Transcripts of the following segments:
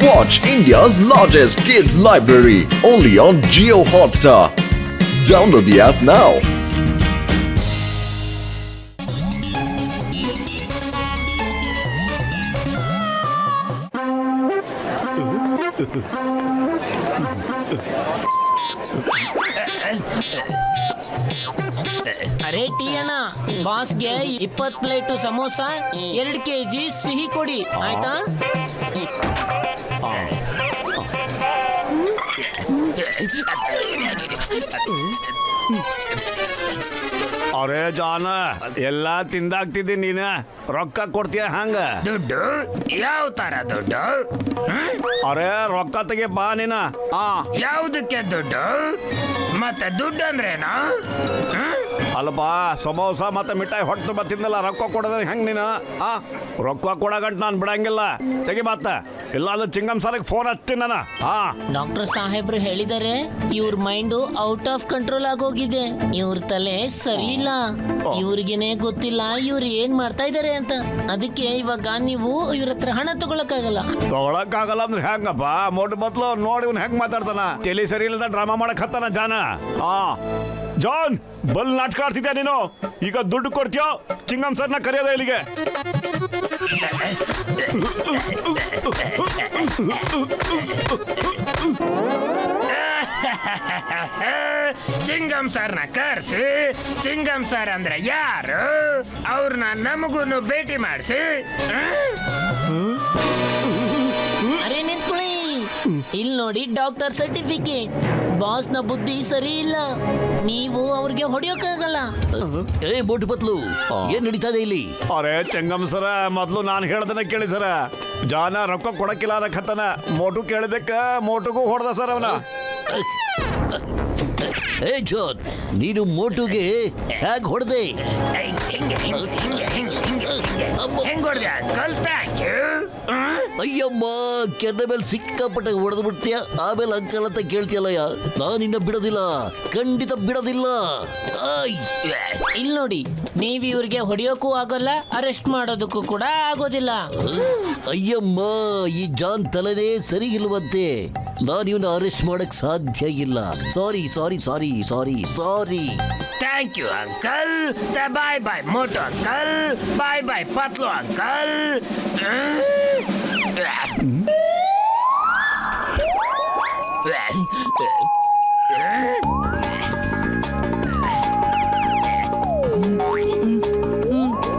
Watch India's largest kids library only on Jio Hotstar. Download the app now. ಅರೆ tea ಅಣ್ಣ, ಬಾಸ್ಗೆ 20 plate samosa 2 kg ಸಿಹಿ ಕೊಡಿ ಆಯ್ತಾ? ಅರೆ ಜಾನ ಎಲ್ಲಾ ತಿಂದಾಗ್ತಿದ್ದಿ ನೀನ ರೊಕ್ಕ ಕೊಡ್ತೀಯ ಹಂಗ? ದುಡ್ಡು ಯಾವ ತರ ದುಡ್ಡು? ಅರೆ ರೊಕ್ಕ ತೆಗೆ ಬಾ ನೀನ. ಯಾವುದಕ್ಕೆ ದುಡ್ಡು? ಮತ್ತೆ ದುಡ್ಡು ಅಂದ್ರೇನು? ಅಲ್ಪ ಸಮೋಸ ಮತ್ತೆ ಮಿಠಾಯಿ ಹೊಟ್ಟು ಬತ್ತಿಂದಲ್ಲ, ರೊಕ್ಕ ಕೊಡೋದ್ರೆ ಹೆಂಗ್ ನೀನು? ರೊಕ್ಕ ಕೊಡಗಂಟ ನಾನು ಬಿಡಂಗಿಲ್ಲ, ತೆಗಿ ಮಾತ. ಇಲ್ಲ ಅಂದ್ರೆ ಚಿಂಗಮ್ ಸರ್ಗೆ ಫೋನ್ ಹಚ್ತೀನಿ ನಾನು. ಡಾಕ್ಟರ್ ಸಾಹೇಬ್ರು ಹೇಳಿದ್ದಾರೆ ಇವ್ರ ಮೈಂಡು ಔಟ್ ಆಫ್ ಕಂಟ್ರೋಲ್ ಆಗೋಗಿದೆ, ಇವ್ರ ತಲೆ ಸರಿ ಇಲ್ಲ, ಇವ್ರಿಗೇನೆ ಗೊತ್ತಿಲ್ಲ ಇವ್ರು ಏನ್ ಮಾಡ್ತಾ ಇದಾರೆ ಅಂತ. ಅದಕ್ಕೆ ಇವಾಗ ನೀವು ಇವ್ರ ಹತ್ರ ಹಣ ತಗೊಳಕ್ಕಾಗಲ್ಲ. ತಗೊಳಕ್ಕಾಗಲ್ಲ ಅಂದ್ರೆ ಹೆಂಗಪ್ಪ? ಮೊಟ್ಟ ಮೊದ್ಲು ನೋಡಿ ಇವ್ನು ಹೆಂಗ್ ಮಾತಾಡ್ತಾನ, ತಲೆ ಸರಿ ಇಲ್ಲದ ಡ್ರಾಮಾ ಮಾಡಕ್ ಹತ್ತಾನ ಜಾನ. ಜಾನ್ ಬಲ್ ನಾಟಕ ಆಡ್ತಿದ್ಯಾ ನೀನು? ಈಗ ದುಡ್ಡು ಕೊಡ್ತೀಯೋ ಚಿಂಗಮ್ ಸರ್ನ ಕರೆಯೋದ ಇಲ್ಲಿಗೆ? ಚಿಂಗಮ್ ಸರ್ನ ಕರ್ಸಿ, ಚಿಂಗಮ್ ಸರ್ ಅಂದ್ರೆ ಯಾರು ಅವ್ರನ್ನ ನಮಗೂನು ಭೇಟಿ ಮಾಡಿಸಿ. ಅರೆ ನಿಂತ್ಕೊಳ್ಳಿ, ಇಲ್ಲಿ ನೋಡಿ ಡಾಕ್ಟರ್ ಸರ್ಟಿಫಿಕೇಟ್. ಬಾಸ್ ನ ಬುದ್ಧಿ ಸರಿ ಇಲ್ಲ, ನೀವು ಅವ್ರಿಗೆ ಹೊಡೆಯೋಕ್ಕಾಗಲ್ಲ. ಏ ಬೋಟ್ ಬತ್ಲು, ಏನ್ ನಡೀತಾ ಇದೆ ಇಲ್ಲಿ? ಅರೆ ಚೆಂಗಮ್ ಸರ, ಮೊದ್ಲು ನಾನು ಹೇಳ್ದನ ಕೇಳಿ ಸರ. ಜಾನ ರೊಕ್ಕ ಕೊಡಕ್ಕಿಲ್ಲ ಅನ್ನಕತ್ತನ, ಮೋಟು ಕೇಳಿದಕ್ಕ ಮೋಟುಗೂ ಹೊಡೆದ ಸರ್ ಅವನ. ಏ ಜಾನ್, ನೀನು ಮೋಟುಗೆ ಹೇಗ್ ಹೊಡೆದೆ? ಹೆಂಗ್ ಹೊಡೆದೆ ಅಂಕಲ್? Thank you. ಅಯ್ಯಮ್ಮ, ಕೆನ್ನೆ ಮೇಲೆ ಸಿಕ್ಕಾಪಟ್ಟೆ ಹೊಡೆದು ಬಿಡ್ತೀಯ, ಆಮೇಲೆ ಅಂಕಲ್ ಅಂತ ಕೇಳ್ತೀಯಲ್ಲಯ್ಯ. ನಾನಿನ್ನ ಬಿಡೋದಿಲ್ಲ, ಖಂಡಿತ ಬಿಡೋದಿಲ್ಲ. ಇಲ್ಲಿ ನೋಡಿ, ನೀವು ಇವ್ರಿಗೆ ಹೊಡೆಯೋಕ್ಕೂ ಆಗೋಲ್ಲ, ಅರೆಸ್ಟ್ ಮಾಡೋದಕ್ಕೂ ಕೂಡ ಆಗೋದಿಲ್ಲ. ಅಯ್ಯಮ್ಮ, ಈ ಜಾನ್ ತಲೆನೇ ಸರಿ ಇಲ್ವಂತೆ. ನಾನು ಇವನ್ನ ಅರೆಸ್ಟ್ ಮಾಡಕ್ ಸಾಧ್ಯ ಇಲ್ಲ. Sorry sorry sorry sorry sorry. Thank you uncle. Bye bye Motu uncle, bye bye Patlu uncle.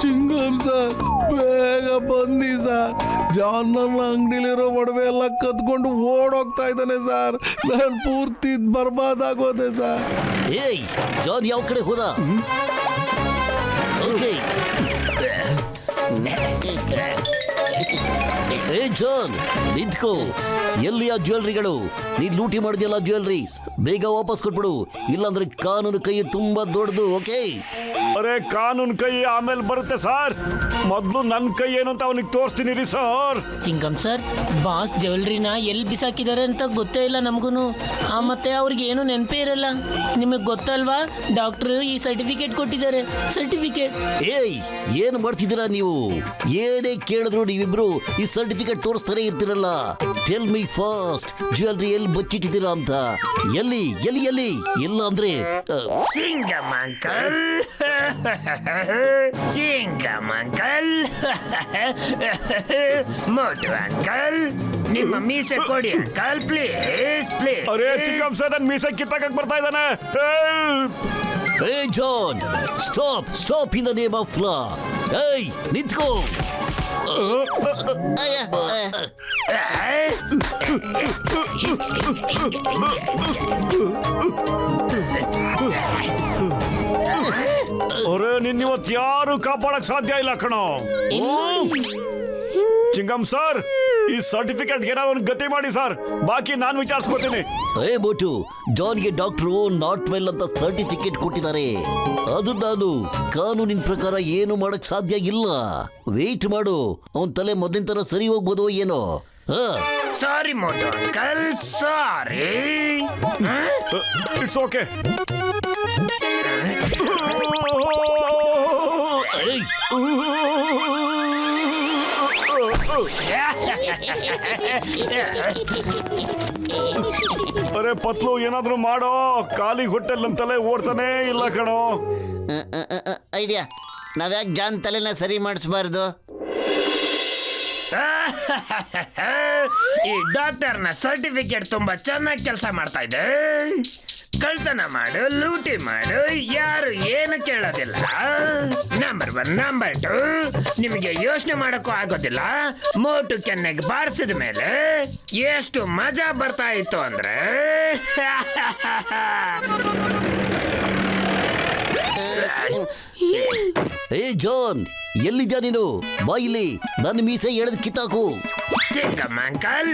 Chewing gum sir, ಬೇಗ ಬನ್ನಿ ಸರ್. ಜಾನ್ ನನ್ನ ಅಂಗಡಿಲಿರೋ ಒಡವೆ ಎಲ್ಲ ಕದ್ಕೊಂಡು ಓಡೋಗ್ತಾ ಇದ್ದಾನೆ ಸರ್. ನಾನು ಪೂರ್ತಿ ಬರ್ಬಾದ್ ಆಗೋದೆ ಸರ್. ಏಯ್, ಜಾನ್ ಯಾವ ಕಡೆ ಹೋದ? ಓಕೆ. ಏ ಜಾನ್, ನಿಂತ್ಕೋ. ಎಲ್ಲಿ ಆ ಜ್ಯುವೆಲ್ರಿಗಳು? ನೀನ್ ಲೂಟಿ ಮಾಡಿದ್ಯಲ್ಲ ಜ್ಯುವೆಲ್ರಿ, ಬೇಗ ವಾಪಸ್ ಕೊಟ್ಬಿಡು, ಇಲ್ಲಾಂದ್ರೆ ಕಾನೂನು ಕೈ ತುಂಬಾ ದೊಡ್ಡದು. ಓಕೆ? ಅರೆ ಕಾನೂನು ಕೈ ಆಮೇಲೆ ಬರುತ್ತೆ ಸರ್, ಮೊದ್ಲು ನನ್ನ ಕೈ ಏನು ಅಂತ ಅವನಿಗೆ ತೋರಿಸ್ತೀನಿ ರೀ ಸರ್. ಚಿಂಗಮ್ ಸರ್, ಬಾಸ್ ಜ್ಯುವೆಲ್ರಿನ ಎಲ್ಲಿ ಬಿಸಾಕಿದ್ದಾರೆ ಅಂತ ಗೊತ್ತೇ ಇಲ್ಲ ನಮಗೂ. ಮತ್ತೆ ಅವ್ರಿಗೆ ಏನು ನೆನಪೇ ಇರಲ್ಲ. ನಿಮಗೆ ಗೊತ್ತಲ್ವಾ, ಡಾಕ್ಟರ್ ಈ ಸರ್ಟಿಫಿಕೇಟ್ ಕೊಟ್ಟಿದ್ದಾರೆ. ಸರ್ಟಿಫಿಕೇಟ್. ಏಯ್, ಏನ್ ಮಾಡ್ತಿದ್ದೀರಾ ನೀವು? ಏನೇ ಕೇಳಿದ್ರು ನೀವಿಬ್ರು ಈ ಸರ್ಟಿಫಿಕೇಟ್ ತೋರಿಸ್ತಾನೆ ಇರ್ತೀರಲ್ಲ. ಟೆಲ್ ಮೀ ಫಾಸ್ಟ್, ಜ್ಯುವೆಲ್ರಿ ಎಲ್ಲಿ ಬಚ್ಚಿಟ್ಟಿದ್ದೀರಾ ಅಂತ. ಎಲ್ಲಿ ಎಲ್ಲಿ ಎಲ್ಲಿ? ಇಲ್ಲ ಅಂದ್ರೆ ಚಿಂಗಮ್ ಅಂಕಲ್, ಚಿಂಗಮ್ ಅಂಕಲ್, ಮೋಟು ಅಂಕಲ್, ನಿಮ್ಮ ಮೀಸೆ ಕೊಡಿ ಅಂಕಲ್, ಪ್ಲೀಸ್ ಪ್ಲೀಸ್. ಅರೆ ಚಿಂಗಮ್ ಸರ್, ನನ್ನ ಮೀಸೆ ಕಿತ್ತಾಕಕ್ ಬರ್ತಾ ಇದ್ದಾನೆ. Hey John, stop in the name of law. Hey, ನಿಂತ್ಕೋ. ಅರೆ ನಿನ್ನಿವತ್ತು ಯಾರು ಕಾಪಾಡಕ್ ಸಾಧ್ಯ ಇಲ್ಲ ಕಣೋ. ಚಿಂಗಮ್ ಸರ್, ಈ ಸರ್ಟಿಫಿಕೇಟ್ ಏನಾದ್ರು ಒಂದು ಗತಿ ಮಾಡಿ ಸರ್, ಬಾಕಿ ನಾನು ವಿಚಾರಿಸ್ಕೊತೀನಿ. ಏ ಬೋಟು, ಜಾನ್ಗೆ ಡಾಕ್ಟ್ರು ನಾಟ್ ವೆಲ್ ಅಂತ ಸರ್ಟಿಫಿಕೇಟ್ ಕೊಟ್ಟಿದ್ದಾರೆ. ಅದು ನಾನು ಕಾನೂನಿನ ಪ್ರಕಾರ ಏನು ಮಾಡಕ್ ಸಾಧ್ಯ ಇಲ್ಲ. ವೇಟ್ ಮಾಡು, ಅವನ್ ತಲೆ ಮೊದಲಿನ ತರ ಸರಿ ಹೋಗ್ಬೋದು ಏನೋ. ಸಾರಿ ಮೋಟು ಅಂಕಲ್, ಸಾರಿ. It's okay. ಅರೆ ಪತ್ಲು ಏನಾದ್ರೂ ಮಾಡೋ, ಖಾಲಿ ಹೊಟ್ಟೆಲ್ಲಂತಲೇ ಓಡ್ತಾನೆ ಇಲ್ಲ ಕಣೋ. ಐಡಿಯಾ, ನಾವ್ಯಾಕೆ ಜಾನ್ ತಲೆನ ಸರಿ ಮಾಡಿಸ್ಬಾರ್ದು? ಈ ಡಾಕ್ಟರ್ನ ಸರ್ಟಿಫಿಕೇಟ್ ತುಂಬಾ ಚೆನ್ನಾಗಿ ಕೆಲಸ ಮಾಡ್ತಾ ಇದೆ. ಕಳ್ತನ ಮಾಡು, ಲೂಟಿ ಮಾಡು, ಯಾರು ಏನು ಕೇಳೋದಿಲ್ಲ. ನಂಬರ್ 1, ನಂಬರ್ 2, ನಿಮಗೆ ಯೋಚನೆ ಮಾಡೋಕ್ಕೂ ಆಗೋದಿಲ್ಲ. ಮೋಟು ಕೆನ್ನೆಗೆ ಬಾರಿಸಿದ ಮೇಲೆ ಎಷ್ಟು ಮಜಾ ಬರ್ತಾ ಇತ್ತು ಅಂದ್ರೆ ಏ ಜಾನ್, ಎಲ್ಲಿದ್ಯಾ ನೀನು? ಬಾ ಇಲ್ಲಿ, ನನ್ನ ಮೀಸೆ ಎಳೆದು ಕಿತ್ತಾಕು. ಚಿಕ್ಕಮ್ಮ ಅಂಕಲ್.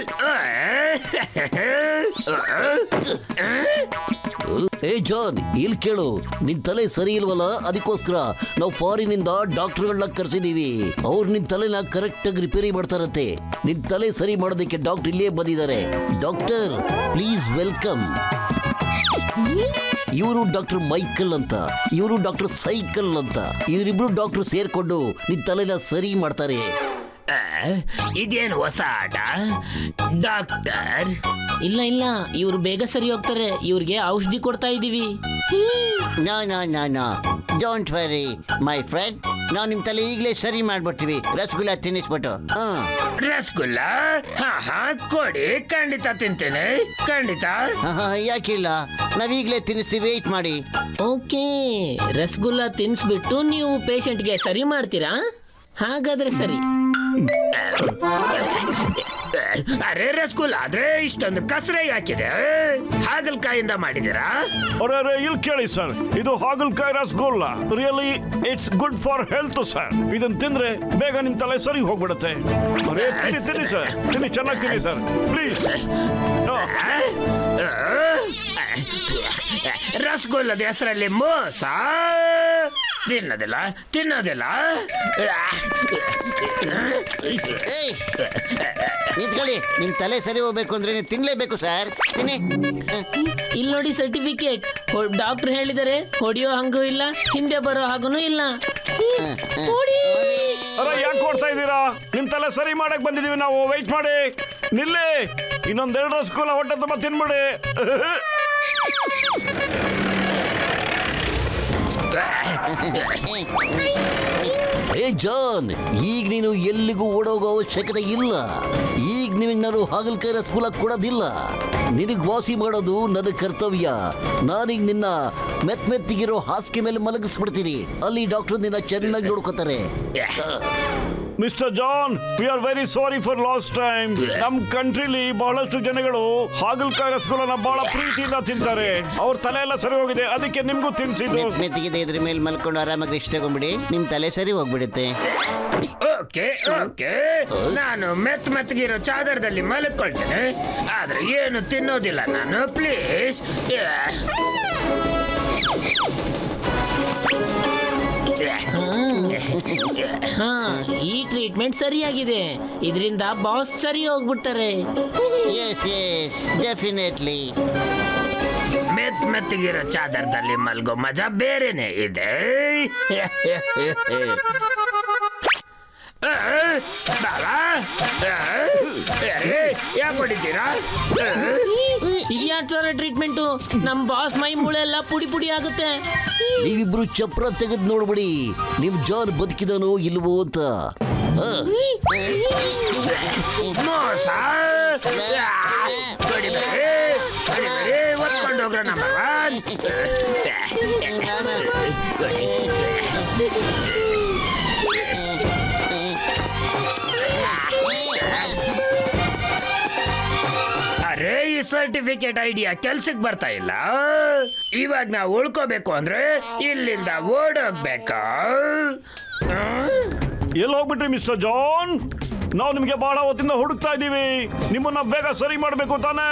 ಏ ಜಾನ್, ಇಲ್ಲಿ ಕೇಳು, ನಿನ್ ತಲೆ ಸರಿ ಇಲ್ವಲ್ಲ, ಅದಕ್ಕೋಸ್ಕರ ನಾವು ಫಾರಿನಿಂದ ಡಾಕ್ಟರ್ಗಳನ್ನ ಕರ್ಸಿದೀವಿ. ಅವ್ರು ನಿನ್ ತಲೆನ ಕರೆಕ್ಟ್ ಆಗಿ ರಿಪೇರಿ ಮಾಡ್ತಾರಂತೆ. ನಿನ್ ತಲೆ ಸರಿ ಮಾಡೋದಕ್ಕೆ ಡಾಕ್ಟರ್ ಇಲ್ಲೇ ಬಂದಿದ್ದಾರೆ. Doctor, please welcome. ಇವರು ಡಾಕ್ಟರ್ ಮೈಕಲ್ ಅಂತ, ಇವರು ಡಾಕ್ಟರ್ ಸೈಕಲ್ ಅಂತ. ಇವರಿಬ್ರು ಡಾಕ್ಟರ್ ಸೇರ್ಕೊಂಡು ನಿನ್ ತಲೆನ ಸರಿ ಮಾಡ್ತಾರೆ. ಇದೇನು ಹೊಸ ಆಟ ಡಾಕ್ಟರ್? ಇಲ್ಲ ಇಲ್ಲ, ಇವ್ರು ಬೇಗ ಸರಿ ಹೋಗ್ತಾರೆ. ಇವ್ರಿಗೆ ಔಷಧಿ ಕೊಡ್ತಾ ಇದೀವಿ. No no no no, don't worry my friend. ನಾವು ನಿಮ್ ತಲೆ ಈಗಲೇ ಸರಿ ಮಾಡ್ಬಿಡ್ತೀವಿ, ರಸಗುಲ್ಲ ತಿನ್ನಿಸ್ಬಿಟ್ಟು. ರಸಗುಲ್ಲ? ಹಾ ಕೊಡಿ, ಖಂಡಿತ ತಿಂತೇನೆ, ಖಂಡಿತ. ಯಾಕಿಲ್ಲ, ನಾವೀಗಲೇ ತಿನ್ನಿಸ್ತೀವಿ, ವೇಟ್ ಮಾಡಿ. ಓಕೆ, ರಸಗುಲ್ಲ ತಿನ್ಸ್ಬಿಟ್ಟು ನೀವು ಪೇಷಂಟ್ಗೆ ಸರಿ ಮಾಡ್ತೀರಾ? ಹಾಗಾದ್ರೆ ಸರಿ. ಅರೆ ರಸಗುಲ್ಲ ಆದ್ರೆ ಇಷ್ಟೊಂದು ಕಸರೆ ಹಾಕಿದೆ, ಹಾಗಲಕಾಯಿಂದ ಮಾಡಿದ್ದೀರಾ? ಅರೆ ಇಲ್ಲಿ ಕೇಳಿ ಸರ್, ಇದು ಹಾಗಲಕಾಯಿ rasgulla. Really it's good for health sir. ಇದನ್ನ ತಿಂದ್ರೆ ಬೇಗ ನಿಮ್ ತಲೆ ಸರಿ ಹೋಗ್ಬಿಡುತ್ತೆ. ಅರೆ ತಿನ್ನಿ ಸರ್, ತಿನ್ನಿ, ಚೆನ್ನಾಗಿ ತಿನ್ನಿ ಸರ್, ಪ್ಲೀಸ್. ರಸಗುಲ್ಲದ ಹೆಸರಲ್ಲಿ ಮೋಸ. ತಿನ್ನೋದಿಲ್ಲ ತಿನ್ನೋದಿಲ್ಲ. ನಿಂತ್ಕೊಳ್ಳಿ, ನಿಮ್ ತಲೆ ಸರಿ ಹೋಗ್ಬೇಕು ಅಂದ್ರೆ ನೀವು ತಿನ್ಲೇಬೇಕು ಸರ್. ತಿನ್ನಿ. ಇಲ್ಲಿ ನೋಡಿ ಸರ್ಟಿಫಿಕೇಟ್. ಡಾಕ್ಟರ್ ಹೇಳಿದರೆ ಹೊಡಿಯೋ ಹಂಗೂ ಇಲ್ಲ, ಹಿಂದೆ ಬರೋ ಹಾಗೂನು ಇಲ್ಲ. ಅರೆ ಯಾಕೆ ಕೊಡ್ತಾ ಇದ್ದೀರಾ? ನಿಮ್ ತಲೆ ಸರಿ ಮಾಡಕ್ ಬಂದಿದೀವಿ ನಾವು, ವೆಯ್ಟ್ ಮಾಡಿ. ನಿಲ್ಲಿ, ಇನ್ನೊಂದೆರಡು ರಸಗುಲ್ಲ ಹೊಟ್ಟೆ ತುಂಬ ತಿನ್ಬಿಡಿ. ಏ ಜಾನ್, ಈಗ ನೀನು ಎಲ್ಲಿಗೂ ಓಡೋಗೋ ಅವಶ್ಯಕತೆ ಇಲ್ಲ. ಈಗ ನಿನಗೆ ನಾನು ಹಾಗಲಕಾಯಿ ರಸಗುಲ್ಲ ಕೊಡೋದಿಲ್ಲ. ನಿನಗೆ ವಾಸಿ ಮಾಡೋದು ನನ್ನ ಕರ್ತವ್ಯ. ನಾನೀಗ ನಿನ್ನ ಮೆತ್ತಿಗಿರೋ ಹಾಸಿಗೆ ಮೇಲೆ ಮಲಗಿಸ್ಬಿಡ್ತೀನಿ. ಅಲ್ಲಿ ಡಾಕ್ಟರ್ ನಿನ್ನ ಚೆನ್ನಾಗಿ ನೋಡ್ಕೋತಾರೆ. Mister John, we are very sorry for last time. ನಮ್ ಕಂಟ್ರಿಲಿ ಬಹಳಷ್ಟು ಜನಗಳು ಹಾಗಲಕಾಯಿ ರಸಗುಲ್ಲನ ಬಹಳ ಪ್ರೀತಿಯಿಂದ ತಿಂತಾರೆ. ಅವ್ರ ತಲೆ ಎಲ್ಲ ಸರಿ ಹೋಗಿದೆ, ಅದಕ್ಕೆ ನಿಮ್ಗೂ ತಿನ್ಸಿದ್ದು. ಮೆತ್ತಿಗಿದೆ, ಇದ್ರ ಮೇಲೆ ಮಲ್ಕೊಂಡು ಆರಾಮಾಗಿ ರೆಸ್ಟ್ ತಗೊಂಡ್ಬಿಡಿ, ನಿಮ್ ತಲೆ ಸರಿ ಹೋಗ್ಬಿಡುತ್ತೆ. ಓಕೆ ಓಕೆ, ನಾನು ಮೆತ್ತಗಿರೋ ಚಾದರದಲ್ಲಿ ಮಲ್ಕೊಳ್ತೇನೆ, ಆದ್ರೆ ಏನು ತಿನ್ನೋದಿಲ್ಲ ನಾನು, ಪ್ಲೀಸ್. ಹಾ, ಈ ಟ್ರೀಟ್ಮೆಂಟ್ ಸರಿಯಾಗಿದೆ. ಇದರಿಂದ ಬಾಸ್ ಸರಿ ಹೋಗ್ಬಿಡ್ತಾರೆ. Yes yes, definitely. ಮೆತ್ತಗಿರೋ ಚಾದರದಲ್ಲಿ ಮಲ್ಗೋ ಮಜಾ ಬೇರೆನೆ ಇದೆ. ಯಾಕೆ ಹೊಡಿತೀರಾ? ಇದ್ಯಾವ ತರ ಟ್ರೀಟ್ಮೆಂಟು? ನಮ್ ಬಾಸ್ ಮೈ ಮೂಳೆ ಎಲ್ಲ ಪುಡಿ ಪುಡಿ ಆಗುತ್ತೆ. ನೀವಿಬ್ರು ಚಪ್ರ ತೆಗೆದು ನೋಡ್ಬಿಡಿ, ನಿಮ್ ಜಾನ್ ಬದುಕಿದನೋ ಇಲ್ವೋ ಅಂತ. ಮೋಸ. ಒತ್ಕೊಂಡು ಹೋಗ್ರ ನಂಬರ್ 1. ಅರೆ ಈ ಸರ್ಟಿಫಿಕೇಟ್ ಐಡಿಯಾ ಕೆಲ್ಸಕ್ಕೆ ಬರ್ತಾ ಇಲ್ಲ. ಇವಾಗ ನಾವು ಉಳ್ಕೋಬೇಕು ಅಂದ್ರೆ ಇಲ್ಲಿಂದ ಓಡೋಗ್ಬೇಕಾ? ಎಲ್ಲಿ ಹೋಗ್ಬಿಟ್ರಿ ಮಿಸ್ಟರ್ ಜಾನ್? ನಾವು ನಿಮ್ಗೆ ಬಹಳ ಹೊತ್ತಿಂದ ಹುಡುಕ್ತಾ ಇದ್ದೀವಿ. ನಿಮ್ಮನ್ನ ಬೇಗ ಸರಿ ಮಾಡ್ಬೇಕು ತಾನೇ?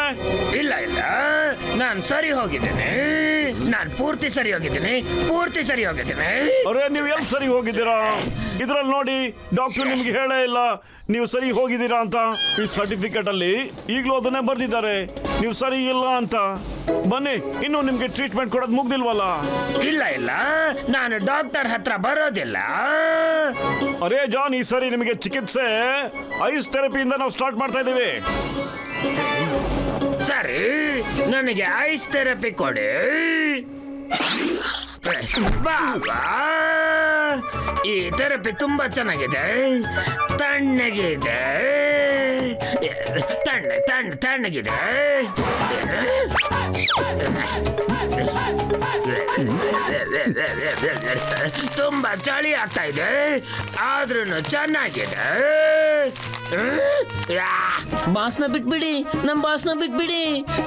ಇಲ್ಲ ಇಲ್ಲ, ನಾನು ಸರಿ ಹೋಗಿದ್ದೇನೆ. ನಾನ್ ಪೂರ್ತಿ ಸರಿ ಹೋಗಿದ್ದೀನಿ. ಅರೆ ನೀವು ಎಲ್ಲಿ ಸರಿ ಹೋಗಿದ್ದೀರಾ? ಇದ್ರಲ್ಲಿ ನೋಡಿ, ಡಾಕ್ಟರ್ ನಿಮ್ಗೆ ಹೇಳೇ ಇಲ್ಲ ನೀವು ಸರಿ ಹೋಗಿದ್ದೀರಾ ಅಂತ. ಈ ಸರ್ಟಿಫಿಕೇಟ್ ಅಲ್ಲಿ ಈಗಲೂ ಅದನ್ನೇ ಬರ್ದಿದ್ದಾರೆ, ನೀವು ಸರಿ ಇಲ್ಲ ಅಂತ. ಬನ್ನಿ, ಇನ್ನು ನಿಮ್ಗೆ ಟ್ರೀಟ್ಮೆಂಟ್ ಕೊಡೋದು ಮುಗ್ದಿಲ್ವಲ್ಲ? ಇಲ್ಲ, ನಾನು ಡಾಕ್ಟರ್ ಹತ್ರ ಬರೋದಿಲ್ಲ. ಅರೇ ಜಾನ್, ಈ ಸರಿ ನಿಮಗೆ ಚಿಕಿತ್ಸೆ ಐಸ್ ಥೆರಪಿಯಿಂದ ನಾವು ಸ್ಟಾರ್ಟ್ ಮಾಡ್ತಾ ಇದ್ದೀವಿ. ಸರಿ, ನನಗೆ ಐಸ್ ಥೆರಪಿ ಕೊಡಿ. ಬಾಬಾ, ಈ ಥೆರಪಿ ತುಂಬಾ ಚೆನ್ನಾಗಿದೆ. ತಣ್ಣಗಿದೆ, ತಣ್ಣಗಿದೆ. ತುಂಬಾ ಚಳಿ ಆಗ್ತಾ ಇದೆ, ಆದ್ರೂ ಚೆನ್ನಾಗಿದೆ. ಬಾಸ್ನ ಬಿಟ್ಬಿಡಿ, ನಮ್ ಬಾಸ್ನ ಬಿಟ್ಬಿಡಿ,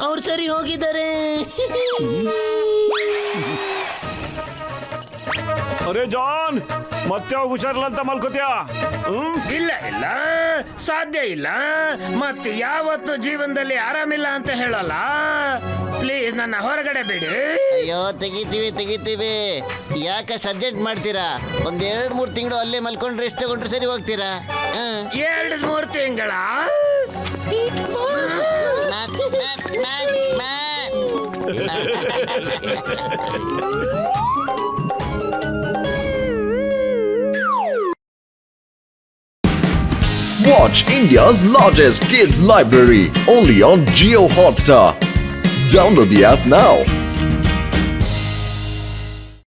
ಅವ್ರು ಸರಿ ಹೋಗಿದ್ದಾರೆ. ಅರೇ ಜಾನ್, ಮತ್ತೆ ಹುಷಾರಿಲ್ಲ ಅಂತ ಮಲ್ಕೋತ್ಯಾ? ಇಲ್ಲ, ಸಾಧ್ಯ ಇಲ್ಲ. ಮತ್ತೆ ಯಾವತ್ತು ಜೀವನದಲ್ಲಿ ಆರಾಮಿಲ್ಲ ಅಂತ ಹೇಳಲ್ಲ. ಪ್ಲೀಸ್ ನನ್ನ ಹೊರಗಡೆ ಬಿಡಿ. ಅಯ್ಯೋ, ತೆಗಿತೀವಿ. ಯಾಕಷ್ಟು ಅರ್ಜೆಂಟ್ ಮಾಡ್ತೀರಾ? ಒಂದ್ 2-3 ತಿಂಗಳು ಅಲ್ಲೇ ಮಲ್ಕೊಂಡ್ರೆ ರೆಸ್ಟ್ ತಗೊಂಡ್ರೆ ಸರಿ ಹೋಗ್ತೀರಾ? 2-3 ತಿಂಗಳ Watch India's largest kids library only on Geo Hotstar. Download the app now.